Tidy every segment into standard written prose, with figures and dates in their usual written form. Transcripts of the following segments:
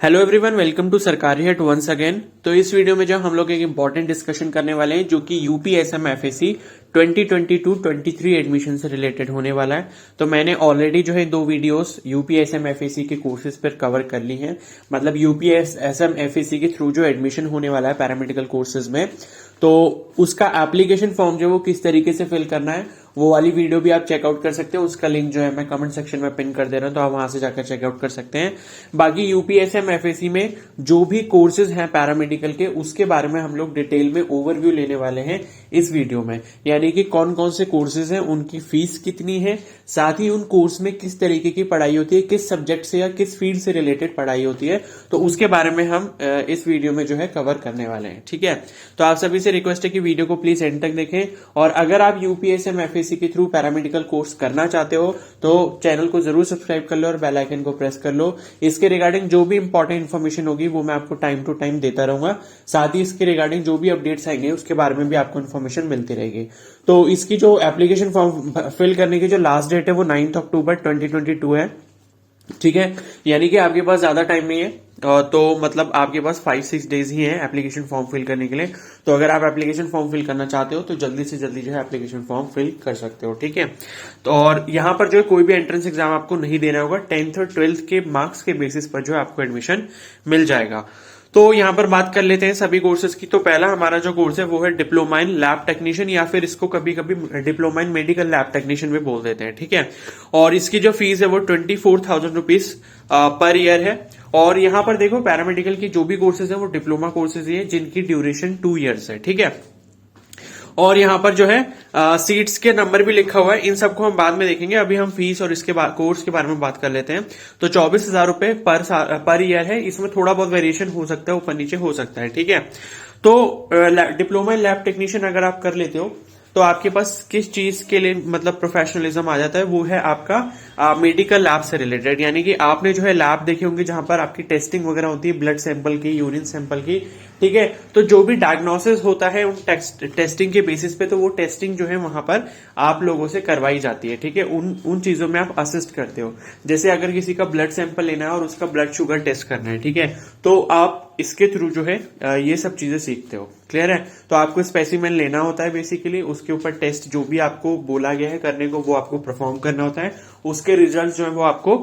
Hello everyone, welcome to सरकारी हट once again. तो इस वीडियो में जो हम लोग एक इंपॉर्टेंट डिस्कशन करने वाले हैं जो कि यूपीएसएम एफएससी 2022-23 एडमिशन से रिलेटेड होने वाला है। तो मैंने ऑलरेडी जो है 2 वीडियोस यूपीएसएम एफएससी के कोर्सेज पर कवर कर ली हैं। मतलब यूपीएसएम एफएससी के थ्रू जो एडमिशन होने वाला है पैरामेडिकल कोर्सेज में, तो उसका एप्लीकेशन फॉर्म जो वो किस तरीके से फिल करना है वो वाली वीडियो भी आप चेकआउट कर सकते हो। उसका लिंक जो है मैं कमेंट सेक्शन में पिन कर दे रहा हूं, तो आप वहां से जाकर चेकआउट कर सकते हैं। बाकी यूपीएसएम एफएससी में जो भी कोर्सेज हैं पैरामेडिकल के, उसके बारे में हम लोग डिटेल में ओवरव्यू लेने वाले हैं इस वीडियो में। यानी कि कौन कौन से कोर्सेज हैं, उनकी फीस कितनी है, साथ ही उन कोर्स में किस तरीके की पढ़ाई होती है, किस सब्जेक्ट से या किस फील्ड से रिलेटेड पढ़ाई होती है, तो उसके बारे में हम इस वीडियो में जो है कवर करने वाले हैं। ठीक है, तो आप सभी से रिक्वेस्ट है कि वीडियो को प्लीज एंड तक देखें। और अगर आप यूपीएसएम एफएससी के थ्रू पैरामेडिकल कोर्स करना चाहते हो तो चैनल को जरूर सब्सक्राइब कर लो और बेल आइकन को प्रेस कर लो। इसके रिगार्डिंग जो भी इंपॉर्टेंट इन्फॉर्मेशन होगी वो मैं आपको टाइम टू टाइम देता रहूंगा। साथ ही इसके रिगार्डिंग जो भी अपडेट्स आएंगे उसके बारे में भी आपको इन्फॉर्मेशन मिलती रहेगी। तो इसकी जो एप्लीकेशन फॉर्म फिल करने की जो लास्ट डेट है वो 9 अक्टूबर 2022 है। ठीक है, यानी कि आपके पास ज्यादा टाइम नहीं है। तो मतलब आपके पास 5-6 डेज ही हैं एप्लीकेशन फॉर्म फिल करने के लिए। तो अगर आप एप्लीकेशन फॉर्म फिल करना चाहते हो तो जल्दी से जल्दी जो है एप्लीकेशन फॉर्म फिल कर सकते हो। ठीक है, तो और यहां पर जो है कोई भी एंट्रेंस एग्जाम आपको नहीं देना होगा। 10th और 12th के मार्क्स के बेसिस पर जो है आपको एडमिशन मिल जाएगा। तो यहां पर बात कर लेते हैं सभी कोर्सेज की। तो पहला हमारा जो कोर्स है वो है डिप्लोमा इन लैब टेक्नीशियन, या फिर इसको कभी कभी diploma in medical lab technician भी बोल देते हैं। ठीक है, और इसकी जो फीस है वो 24,000 रुपीज पर ईयर है। और यहां पर देखो पैरामेडिकल की जो भी कोर्सेज है वो डिप्लोमा कोर्सेज ही है जिनकी ड्यूरेशन 2 ईयर्स है। ठीक है, और यहां पर जो है सीट्स के नंबर भी लिखा हुआ है। इन सबको हम बाद में देखेंगे, अभी हम फीस और इसके बाद कोर्स के बारे में बात कर लेते हैं। तो 24,000 रुपए पर ईयर है। इसमें थोड़ा बहुत वेरिएशन हो सकता है, ऊपर नीचे हो सकता है। ठीक है, तो डिप्लोमा इन लैब टेक्नीशियन अगर आप कर लेते हो तो आपके पास किस चीज के लिए मतलब प्रोफेशनलिज्म आ जाता है, वो है आपका मेडिकल लैब से रिलेटेड। यानी कि आपने जो है लैब देखे होंगे जहां पर आपकी टेस्टिंग वगैरह होती है, ब्लड सैंपल की, यूरिन सैंपल की। ठीक है, तो जो भी डायग्नोसिस होता है उन टेस्टिंग के बेसिस पे, तो वो टेस्टिंग जो है वहां पर आप लोगों से करवाई जाती है। ठीक है, उन चीजों में आप असिस्ट करते हो। जैसे अगर किसी का ब्लड सैंपल लेना है और उसका ब्लड शुगर टेस्ट करना है, ठीक है, तो आप इसके थ्रू जो है ये सब चीजें सीखते हो। क्लियर है, तो आपको स्पेसिमेन लेना होता है बेसिकली, उसके ऊपर टेस्ट जो भी आपको बोला गया है करने को वो आपको परफॉर्म करना होता है। उसके रिजल्ट जो है वो आपको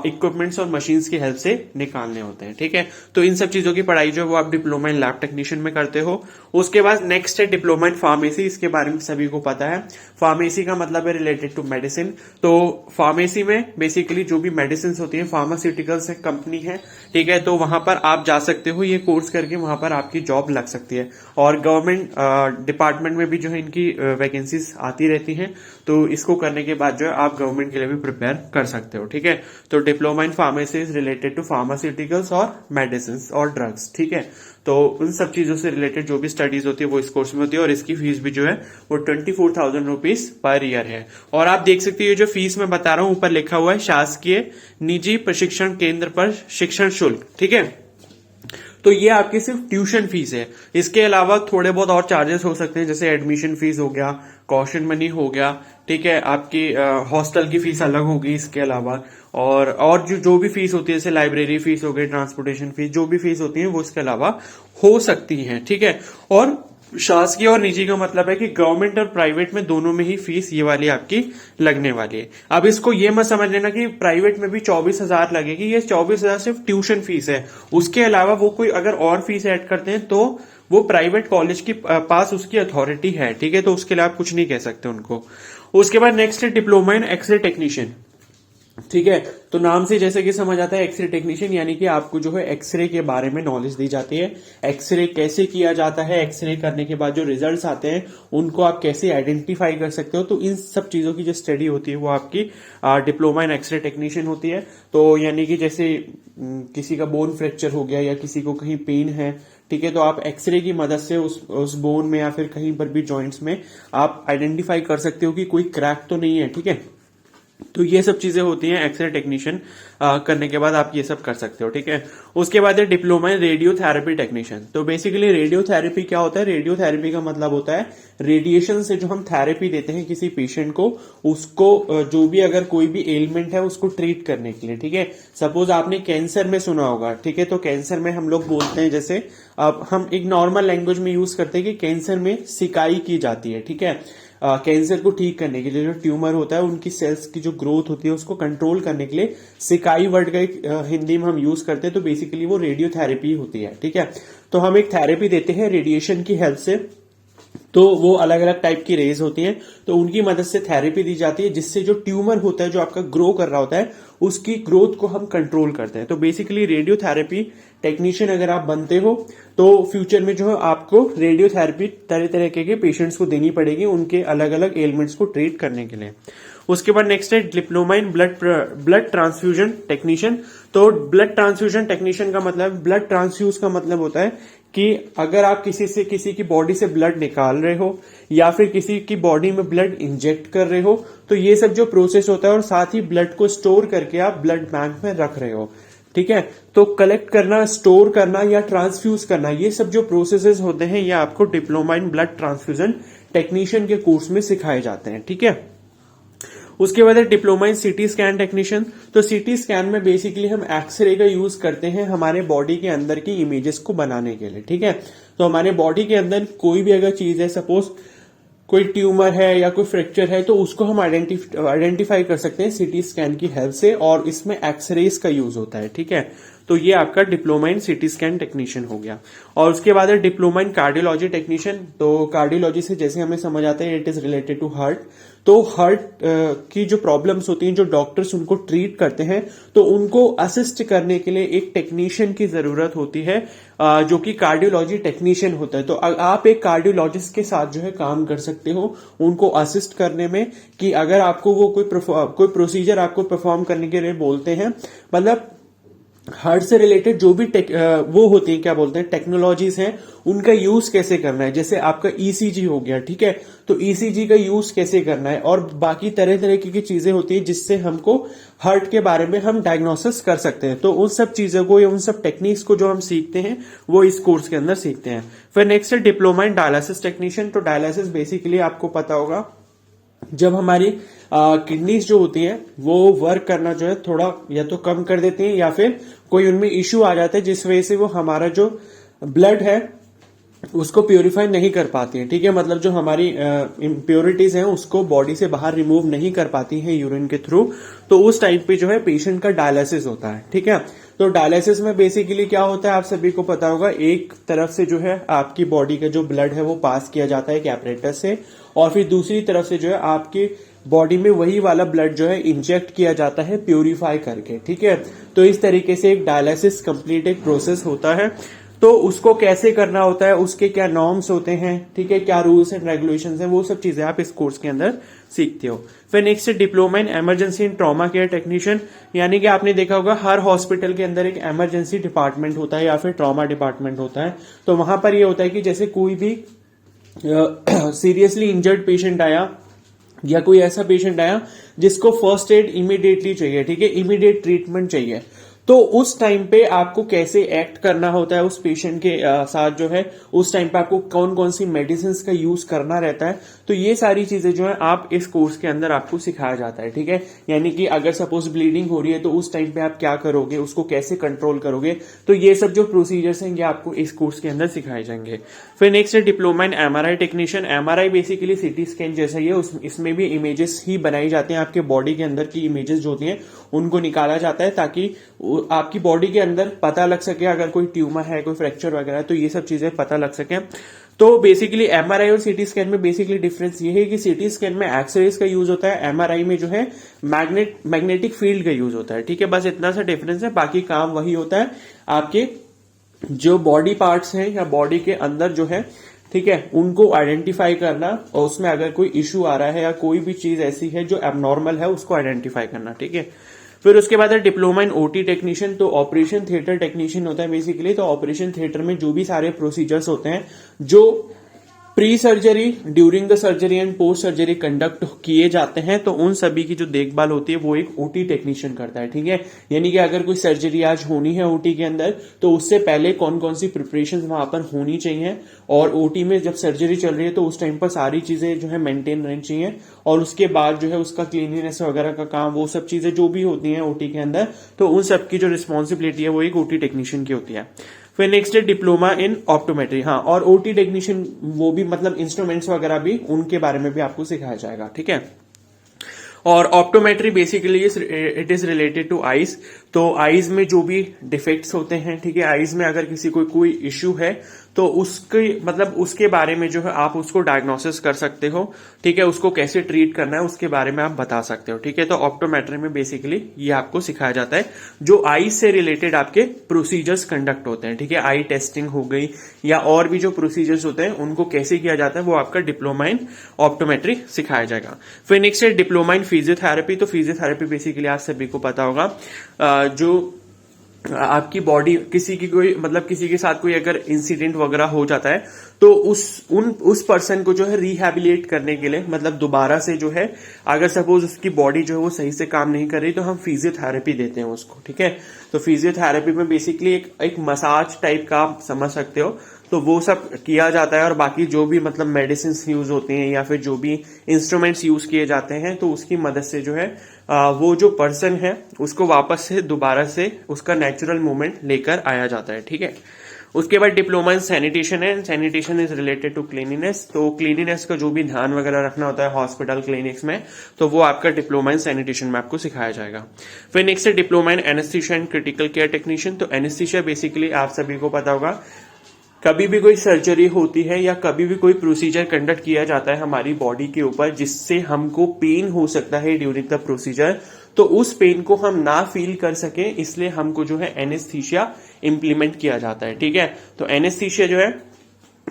इक्विपमेंट्स और मशीन्स की हेल्प से निकालने होते हैं। ठीक है, तो इन सब चीजों की पढ़ाई जो है वो आप डिप्लोमा इन लैब टेक्नीशियन में करते हो। उसके बाद नेक्स्ट है डिप्लोमा इन फार्मेसी। इसके बारे में सभी को पता है, फार्मेसी का मतलब है रिलेटेड टू मेडिसिन। तो फार्मेसी में बेसिकली जो भी मेडिसिन होती है, फार्मास्यूटिकल्स कंपनी है, ठीक है, तो वहां पर आप जा सकते हो ये कोर्स करके, वहां पर आपकी जॉब लग सकती है। और गवर्नमेंट डिपार्टमेंट में भी जो है इनकी वैकेंसीज आती रहती हैं। तो इसको करने के बाद जो है आप गवर्नमेंट के लिए भी प्रिपेयर कर सकते हो। ठीक है, तो diploma in pharmacy is related to pharmaceuticals और मेडिसिन और ड्रग्स। ठीक है, तो उन सब चीजों से रिलेटेड जो भी स्टडीज होती है वो इस कोर्स में होती है। और इसकी फीस भी जो है वो 24,000 रुपीज पर ईयर है। और आप देख सकते हो ये जो फीस मैं बता रहा हूं ऊपर लिखा हुआ है शासकीय निजी प्रशिक्षण केंद्र पर शिक्षण शुल्क। ठीक है, तो ये आपकी सिर्फ ट्यूशन फीस है। इसके अलावा थोड़े बहुत और चार्जेस हो सकते हैं, जैसे एडमिशन फीस हो गया, कॉशन मनी हो गया। ठीक है, आपकी हॉस्टल की फीस अलग होगी इसके अलावा। और जो भी फीस होती है, जैसे लाइब्रेरी फीस हो गई, ट्रांसपोर्टेशन फीस, जो भी फीस होती है वो इसके अलावा हो सकती है। ठीक है, और शासकीय और निजी का मतलब है कि गवर्नमेंट और प्राइवेट में दोनों में ही फीस ये वाली आपकी लगने वाली है। अब इसको ये मत समझ लेना कि प्राइवेट में भी 24,000 लगेगी। ये 24,000 सिर्फ ट्यूशन फीस है। उसके अलावा वो कोई अगर और फीस ऐड करते हैं तो वो प्राइवेट कॉलेज के पास उसकी अथॉरिटी है। ठीक है, तो उसके लिए आप कुछ नहीं कह सकते उनको। उसके बाद नेक्स्ट है डिप्लोमा इन एक्सरे टेक्नीशियन। ठीक है, तो नाम से जैसे कि समझ आता है एक्सरे टेक्नीशियन, यानी कि आपको जो है एक्सरे के बारे में नॉलेज दी जाती है। एक्सरे कैसे किया जाता है, एक्सरे करने के बाद जो रिजल्ट्स आते हैं उनको आप कैसे आइडेंटिफाई कर सकते हो, तो इन सब चीजों की जो स्टडी होती है वो आपकी डिप्लोमा इन एक्सरे टेक्नीशियन होती है। तो यानी कि जैसे किसी का बोन फ्रैक्चर हो गया या किसी को कहीं पेन है, ठीक है, तो आप एक्सरे की मदद से उस बोन में या फिर कहीं पर भी जॉइंट्स में आप आइडेंटिफाई कर सकते हो कि कोई क्रैक तो नहीं है। ठीक है, तो ये सब चीजें होती हैं एक्सरे टेक्नीशियन करने के बाद आप ये सब कर सकते हो, ठीक है। उसके बाद है डिप्लोमा इन रेडियोथेरेपी टेक्नीशियन। तो बेसिकली रेडियोथेरेपी क्या होता है? रेडियोथेरेपी का मतलब होता है रेडिएशन से जो हम थेरेपी देते हैं किसी पेशेंट को, उसको जो भी अगर कोई भी एलिमेंट है उसको ट्रीट करने के लिए, ठीक है। सपोज आपने कैंसर में सुना होगा, ठीक है, तो कैंसर में हम लोग बोलते हैं, जैसे अब हम एक नॉर्मल लैंग्वेज में यूज करते हैं कि कैंसर में सिकाई की जाती है, ठीक है। कैंसर को ठीक करने के लिए जो ट्यूमर होता है उनकी सेल्स की जो ग्रोथ होती है उसको कंट्रोल करने के लिए सिकाई वर्ड का एक हिंदी में हम यूज करते हैं, तो बेसिकली वो रेडियोथेरेपी होती है, ठीक है। तो हम एक थेरेपी देते हैं रेडिएशन की हेल्प से, तो वो अलग अलग टाइप की रेज होती हैं, तो उनकी मदद से थेरेपी दी जाती है जिससे जो ट्यूमर होता है जो आपका ग्रो कर रहा होता है उसकी ग्रोथ को हम कंट्रोल करते हैं। तो बेसिकली रेडियोथेरेपी टेक्नीशियन अगर आप बनते हो तो फ्यूचर में जो है आपको रेडियोथेरेपी तरह तरह के पेशेंट्स को देनी पड़ेगी उनके अलग अलग एलिमेंट्स को ट्रीट करने के लिए। उसके बाद नेक्स्ट है diploma in blood transfusion technician. तो ब्लड ट्रांसफ्यूजन टेक्नीशियन का मतलब, ब्लड ट्रांसफ्यूज का मतलब होता है कि अगर आप किसी की बॉडी से ब्लड निकाल रहे हो या फिर किसी की बॉडी में ब्लड इंजेक्ट कर रहे हो, तो ये सब जो प्रोसेस होता है, और साथ ही ब्लड को स्टोर करके आप ब्लड बैंक में रख रहे हो, ठीक है। तो कलेक्ट करना, स्टोर करना या ट्रांसफ्यूज करना, ये सब जो प्रोसेसेस होते हैं ये आपको diploma in blood transfusion technician के कोर्स में सिखाए जाते हैं, ठीक है। उसके बाद है डिप्लोमा इन सीटी स्कैन टेक्नीशियन। तो सीटी स्कैन में बेसिकली हम एक्सरे का यूज करते हैं हमारे बॉडी के अंदर की इमेजेस को बनाने के लिए, ठीक है। तो हमारे बॉडी के अंदर कोई भी अगर चीज है, सपोज कोई ट्यूमर है या कोई फ्रैक्चर है, तो उसको हम आइडेंटिफाई कर सकते हैं सीटी स्कैन की हेल्प से, और इसमें एक्सरेज का यूज होता है, ठीक है। तो ये आपका diploma in CT scan technician हो गया। और उसके बाद है डिप्लोमा इन कार्डियोलॉजी टेक्नीशियन। तो कार्डियोलॉजी से जैसे हमें समझ आता है it is related to heart. तो हार्ट की जो प्रॉब्लम्स होती हैं, जो डॉक्टर्स उनको ट्रीट करते हैं, तो उनको असिस्ट करने के लिए एक टेक्नीशियन की जरूरत होती है जो कि कार्डियोलॉजी टेक्नीशियन होता है। तो आप एक कार्डियोलॉजिस्ट के साथ जो है काम कर सकते हो उनको असिस्ट करने में, कि अगर आपको वो कोई प्रोसीजर आपको परफॉर्म करने के लिए बोलते हैं, मतलब हार्ट से रिलेटेड जो भी वो होती है, क्या बोलते हैं, टेक्नोलॉजीज हैं, उनका यूज कैसे करना है। जैसे आपका ईसीजी हो गया, ठीक है, तो ईसीजी का यूज कैसे करना है, और बाकी तरह तरह की चीजें होती है जिससे हमको हार्ट के बारे में हम डायग्नोसिस कर सकते हैं। तो उन सब चीजों को या उन सब टेक्निक्स को जो हम सीखते हैं वो इस कोर्स के अंदर सीखते हैं। फिर नेक्स्ट है डिप्लोमा इन डायलिसिस टेक्नीशियन। तो डायलिसिस बेसिकली आपको पता होगा जब हमारी किडनीज जो होती हैं वो वर्क करना जो है थोड़ा या तो कम कर देती हैं या फिर कोई उनमें इश्यू आ जाता है जिस वजह से वो हमारा जो ब्लड है उसको प्योरीफाई नहीं कर पाती है, ठीक है। मतलब जो हमारी इम्प्योरिटीज हैं उसको बॉडी से बाहर रिमूव नहीं कर पाती हैं यूरिन के थ्रू, तो उस टाइम पे जो है पेशेंट का डायलिसिस होता है, ठीक है। तो डायलिसिस में बेसिकली क्या होता है आप सभी को पता होगा, एक तरफ से जो है आपकी बॉडी का जो ब्लड है वो पास किया जाता है एक एपरेटस से, और फिर दूसरी तरफ से जो है आपकी बॉडी में वही वाला ब्लड जो है इंजेक्ट किया जाता है प्योरीफाई करके, ठीक है। तो इस तरीके से एक डायलिसिस कंप्लीट एक प्रोसेस होता है। तो उसको कैसे करना होता है, उसके क्या नॉर्म्स होते हैं, ठीक है, क्या रूल्स एंड रेगुलेशंस हैं, वो सब चीजें आप इस कोर्स के अंदर सीखते हो। फिर next diploma in emergency in trauma care technician. यानी कि आपने देखा होगा हर हॉस्पिटल के अंदर एक इमरजेंसी डिपार्टमेंट होता है या फिर ट्रॉमा डिपार्टमेंट होता है। तो वहां पर ये होता है कि जैसे कोई भी सीरियसली इंजर्ड पेशेंट आया या कोई ऐसा पेशेंट आया जिसको फर्स्ट एड इमीडिएटली चाहिए, ठीक है, इमीडिएट ट्रीटमेंट चाहिए, तो उस टाइम पे आपको कैसे एक्ट करना होता है उस पेशेंट के साथ जो है, उस टाइम पे आपको कौन कौन सी मेडिसिन का यूज करना रहता है, तो ये सारी चीजें जो है आप इस कोर्स के अंदर आपको सिखाया जाता है, ठीक है। यानी कि अगर सपोज ब्लीडिंग हो रही है तो उस टाइम पे आप क्या करोगे, उसको कैसे कंट्रोल करोगे, तो ये सब जो प्रोसीजर्स हैं ये आपको इस कोर्स के अंदर सिखाए जाएंगे। फिर नेक्स्ट है डिप्लोमा इन MRI technician. MRI basically CT scan जैसा ही है, इसमें भी इमेजेस ही बनाई जाती हैं, आपके बॉडी के अंदर की इमेजेस जो होती हैं उनको निकाला जाता है ताकि आपकी बॉडी के अंदर पता लग सके अगर कोई ट्यूमर है, कोई फ्रैक्चर वगैरह है, तो ये सब चीजें पता लग सके। तो बेसिकली एमआरआई और सीटी स्कैन में बेसिकली डिफरेंस ये है कि सीटी स्कैन में एक्सरेज का यूज होता है, एमआरआई में जो है मैग्नेटिक फील्ड का यूज होता है, ठीक है। बस इतना सा डिफरेंस है, बाकी काम वही होता है। आपके जो बॉडी पार्ट्स हैं या बॉडी के अंदर जो है, ठीक है, उनको आइडेंटिफाई करना और उसमें अगर कोई इश्यू आ रहा है या कोई भी चीज ऐसी है जो एबनॉर्मल है उसको आइडेंटिफाई करना, ठीक है। फिर उसके बाद है डिप्लोमा इन ओटी टेक्नीशियन। तो ऑपरेशन थिएटर टेक्नीशियन होता है बेसिकली। तो ऑपरेशन थिएटर में जो भी सारे प्रोसीजर्स होते हैं जो pre surgery, during the surgery and post surgery conduct किए जाते हैं, तो उन सभी की जो देखभाल होती है वो एक ओटी टेक्नीशियन करता है, ठीक है। यानी कि अगर कोई सर्जरी आज होनी है ओटी के अंदर, तो उससे पहले कौन कौन सी प्रिपरेशन वहां पर होनी चाहिए, और ओटी में जब सर्जरी चल रही है तो उस टाइम पर सारी चीजें जो है मेंटेन रहनी चाहिए, और उसके बाद जो है उसका क्लीनिनेस वगैरह का काम, वो सब चीजें जो भी होती हैं ओटी के अंदर, तो उन सब की जो रिस्पॉन्सिबिलिटी है वो एक ओटी टेक्नीशियन की होती है। फिर नेक्स्ट है डिप्लोमा इन ऑप्टोमेट्री। हाँ, और ओटी टेक्नीशियन वो भी मतलब इंस्ट्रूमेंट्स वगैरह भी उनके बारे में भी आपको सिखाया जाएगा, ठीक है। और optometry basically it is related two eyes. तो आईज में जो भी डिफेक्ट्स होते हैं, ठीक है, आईज में अगर किसी को कोई इश्यू है तो उसके मतलब उसके बारे में जो है आप उसको डायग्नोसिस कर सकते हो, ठीक है, उसको कैसे ट्रीट करना है उसके बारे में आप बता सकते हो, ठीक है। तो ऑप्टोमेट्री में बेसिकली ये आपको सिखाया जाता है जो आई से रिलेटेड आपके प्रोसीजर्स कंडक्ट होते हैं, ठीक है। आई टेस्टिंग हो गई या और भी जो प्रोसीजर्स होते हैं उनको कैसे किया जाता है वो आपका डिप्लोमा इन ऑप्टोमेट्री सिखाया जाएगा। फिर नेक्स्ट है डिप्लोमा इन फिजियोथेरेपी। तो फिजियोथेरेपी बेसिकली आप सभी को पता होगा, जो आपकी बॉडी किसी की कोई मतलब किसी के साथ कोई अगर इंसिडेंट वगैरह हो जाता है तो उस पर्सन को जो है रिहैबिलिटेट करने के लिए मतलब दोबारा से जो है अगर सपोज उसकी बॉडी जो है वो सही से काम नहीं कर रही तो हम फिजियोथेरेपी देते हैं उसको, ठीक है। तो फिजियोथेरेपी में बेसिकली एक मसाज टाइप का आप समझ सकते हो, तो वो सब किया जाता है। और बाकी जो भी मतलब मेडिसिन यूज होती हैं या फिर जो भी इंस्ट्रूमेंट्स यूज किए जाते हैं तो उसकी मदद से जो है वो जो पर्सन है उसको वापस से दोबारा से उसका नेचुरल मूवमेंट लेकर आया जाता है, ठीक है। उसके बाद डिप्लोमा इन सैनिटेशन है। Sanitation is related to cleanliness. तो क्लीनिनेस का जो भी ध्यान वगैरह रखना होता है हॉस्पिटल क्लिनिक्स में, तो वो आपका डिप्लोमा इन सैनिटेशन में आपको सिखाया जाएगा। फिर नेक्स्ट है diploma in anaesthesia and critical care technician. तो एनेस्थीसिया बेसिकली आप सभी को पता होगा, कभी भी कोई सर्जरी होती है या कभी भी कोई प्रोसीजर कंडक्ट किया जाता है हमारी बॉडी के ऊपर जिससे हमको पेन हो सकता है ड्यूरिंग द प्रोसीजर, तो उस पेन को हम ना फील कर सके इसलिए हमको जो है एनेस्थीसिया इंप्लीमेंट किया जाता है, ठीक है। तो एनेस्थीसिया जो है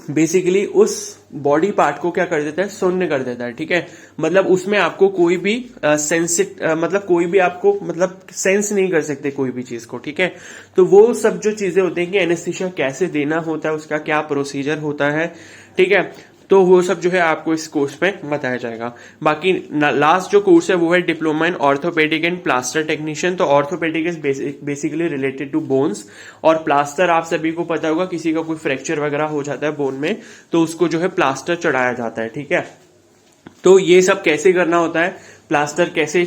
बेसिकली उस बॉडी पार्ट को क्या कर देता है, शून्य कर देता है, ठीक है। मतलब उसमें आपको कोई भी मतलब कोई भी आपको मतलब सेंस नहीं कर सकते कोई भी चीज को, ठीक है। तो वो सब जो चीजें होती हैं कि एनेस्थीसिया कैसे देना होता है, उसका क्या प्रोसीजर होता है, ठीक है, तो वो सब जो है आपको इस कोर्स में बताया जाएगा। बाकी लास्ट जो कोर्स है वो है diploma in orthopaedic and plaster technician. तो orthopaedic is basically related to bones, और प्लास्टर आप सभी को पता होगा किसी का कोई फ्रैक्चर वगैरह हो जाता है बोन में तो उसको जो है प्लास्टर चढ़ाया जाता है, ठीक है। तो ये सब कैसे करना होता है, प्लास्टर कैसे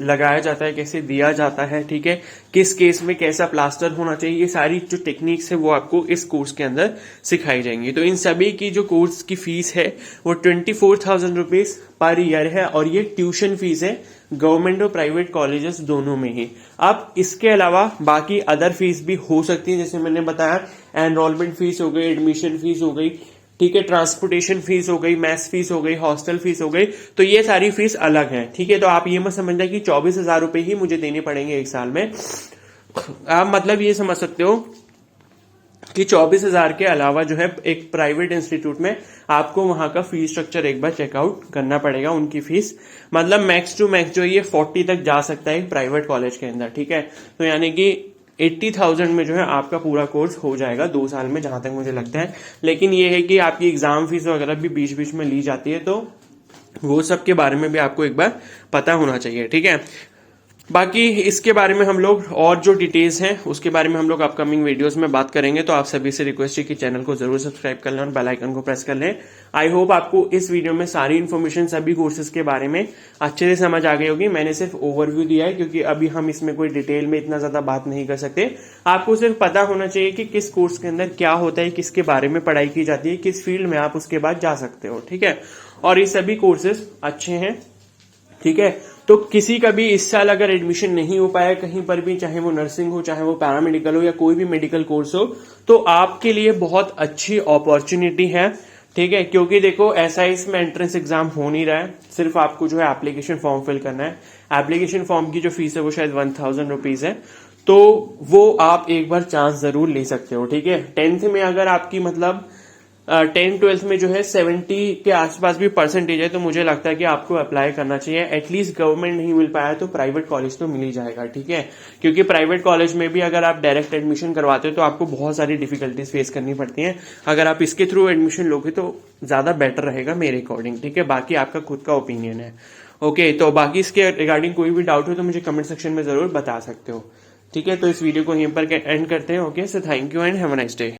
लगाया जाता है, कैसे दिया जाता है, ठीक है, किस केस में कैसा प्लास्टर होना चाहिए, ये सारी जो टेक्निक्स है वो आपको इस कोर्स के अंदर सिखाई जाएंगी। तो इन सभी की जो कोर्स की फीस है वो 24,000 रुपीज पर ईयर है, और ये ट्यूशन फीस है गवर्नमेंट और प्राइवेट कॉलेजेस दोनों में ही। अब इसके अलावा बाकी अदर फीस भी हो सकती है, जैसे मैंने बताया एनरोलमेंट फीस हो गई, एडमिशन फीस हो गई, ठीक है, ट्रांसपोर्टेशन फीस हो गई, मैथ्स फीस हो गई, हॉस्टल फीस हो गई, तो ये सारी फीस अलग है, ठीक है। तो आप ये मत समझना कि 24,000 रुपए ही मुझे देने पड़ेंगे एक साल में। आप मतलब ये समझ सकते हो कि 24,000 के अलावा जो है एक प्राइवेट इंस्टीट्यूट में आपको वहां का फीस स्ट्रक्चर एक बार चेकआउट करना पड़ेगा। उनकी फीस मतलब मैक्स टू मैक्स जो ये 40 तक जा सकता है प्राइवेट कॉलेज के अंदर, ठीक है। तो यानी कि 80,000 में जो है आपका पूरा कोर्स हो जाएगा 2 साल में, जहां तक मुझे लगता है। लेकिन ये है कि आपकी एग्जाम फीस वगैरह भी बीच बीच में ली जाती है, तो वो सब के बारे में भी आपको एक बार पता होना चाहिए, ठीक है। बाकी इसके बारे में हम लोग और जो डिटेल्स हैं उसके बारे में हम लोग अपकमिंग वीडियोस में बात करेंगे। तो आप सभी से रिक्वेस्ट है कि चैनल को जरूर सब्सक्राइब कर लें और बेल आइकन को प्रेस कर लें। आई होप आपको इस वीडियो में सारी इन्फॉर्मेशन सभी कोर्सेज के बारे में अच्छे से समझ आ गई होगी। मैंने सिर्फ ओवरव्यू दिया है क्योंकि अभी हम इसमें कोई डिटेल में इतना ज्यादा बात नहीं कर सकते। आपको सिर्फ पता होना चाहिए कि किस कोर्स के अंदर क्या होता है, किसके बारे में पढ़ाई की जाती है, किस फील्ड में आप उसके बाद जा सकते हो, ठीक है। और ये सभी कोर्सेज अच्छे हैं, ठीक है। तो किसी का भी इस साल अगर एडमिशन नहीं हो पाया कहीं पर भी, चाहे वो नर्सिंग हो, चाहे वो पैरामेडिकल हो या कोई भी मेडिकल कोर्स हो, तो आपके लिए बहुत अच्छी अपॉर्चुनिटी है, ठीक है। क्योंकि देखो SIS में एंट्रेंस एग्जाम हो नहीं रहा है, सिर्फ आपको जो है एप्लीकेशन फॉर्म फिल करना है। एप्लीकेशन फॉर्म की जो फीस है वो शायद 1,000 रुपीज है, तो वो आप एक बार चांस जरूर ले सकते हो, ठीक है। 10th में अगर आपकी मतलब 10th 12th में जो है 70 के आसपास भी परसेंटेज है, तो मुझे लगता है कि आपको अप्लाई करना चाहिए। एटलीस्ट गवर्नमेंट नहीं मिल पाया तो प्राइवेट कॉलेज तो मिल ही जाएगा, ठीक है। क्योंकि प्राइवेट कॉलेज में भी अगर आप डायरेक्ट एडमिशन करवाते हो तो आपको बहुत सारी डिफिकल्टीज फेस करनी पड़ती हैं। अगर आप इसके थ्रू एडमिशन लोगे तो ज्यादा बेटर रहेगा मेरे अकॉर्डिंग, ठीक है। बाकी आपका खुद का ओपिनियन है। ओके, तो बाकी इसके रिगार्डिंग कोई भी डाउट हो तो मुझे कमेंट सेक्शन में जरूर बता सकते हो, ठीक है। तो इस वीडियो को यहीं पर एंड करते हैं। Okay, so thank you and have a nice day.